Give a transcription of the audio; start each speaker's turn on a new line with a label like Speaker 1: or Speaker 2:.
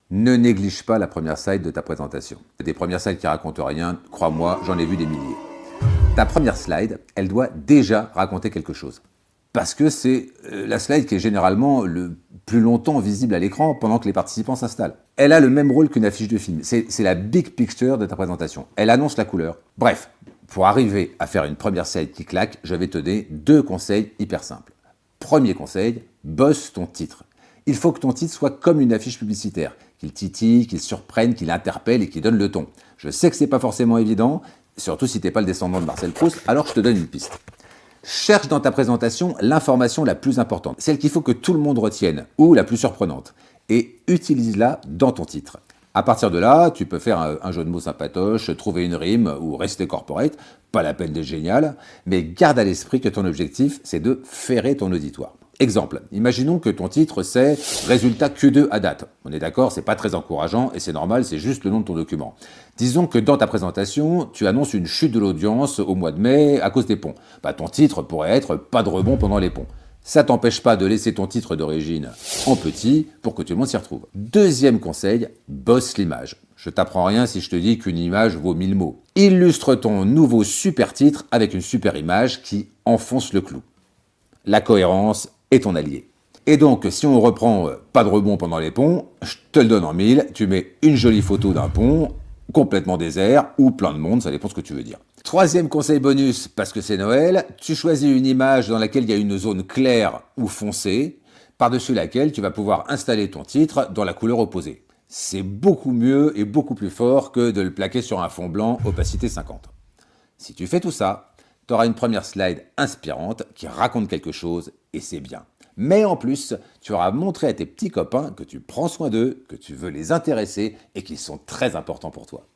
Speaker 1: Ne néglige pas la première slide de ta présentation. Des premières slides qui racontent rien, crois-moi, j'en ai vu des milliers. Ta première slide, elle doit déjà raconter quelque chose. Parce que c'est la slide qui est généralement le plus longtemps visible à l'écran pendant que les participants s'installent. Elle a le même rôle qu'une affiche de film. C'est la big picture de ta présentation. Elle annonce la couleur. Bref, pour arriver à faire une première slide qui claque, je vais te donner 2 conseils hyper simples. Premier conseil, bosse ton titre. Il faut que ton titre soit comme une affiche publicitaire, qu'il titille, qu'il surprenne, qu'il interpelle et qu'il donne le ton. Je sais que c'est pas forcément évident, surtout si t'es pas le descendant de Marcel Proust, alors je te donne une piste. Cherche dans ta présentation l'information la plus importante, celle qu'il faut que tout le monde retienne, ou la plus surprenante, et utilise-la dans ton titre. À partir de là, tu peux faire un jeu de mots sympatoche, trouver une rime ou rester corporate, pas la peine d'être génial, mais garde à l'esprit que ton objectif, c'est de ferrer ton auditoire. Exemple, imaginons que ton titre c'est « Résultat Q2 à date ». On est d'accord, c'est pas très encourageant et c'est normal, c'est juste le nom de ton document. Disons que dans ta présentation, tu annonces une chute de l'audience au mois de mai à cause des ponts. Ton titre pourrait être « Pas de rebond pendant les ponts ». Ça t'empêche pas de laisser ton titre d'origine en petit pour que tout le monde s'y retrouve. Deuxième conseil, bosse l'image. Je t'apprends rien si je te dis qu'une image vaut 1000 mots. Illustre ton nouveau super titre avec une super image qui enfonce le clou. La cohérence est ton allié. Et donc, si on reprend pas de rebond pendant les ponts, je te le donne en 1000, tu mets une jolie photo d'un pont, complètement désert, ou plein de monde, ça dépend ce que tu veux dire. Troisième conseil bonus, parce que c'est Noël, tu choisis une image dans laquelle il y a une zone claire ou foncée, par-dessus laquelle tu vas pouvoir installer ton titre dans la couleur opposée. C'est beaucoup mieux et beaucoup plus fort que de le plaquer sur un fond blanc opacité 50. Si tu fais tout ça, tu auras une première slide inspirante qui raconte quelque chose et c'est bien. Mais en plus, tu auras montré à tes petits copains que tu prends soin d'eux, que tu veux les intéresser et qu'ils sont très importants pour toi.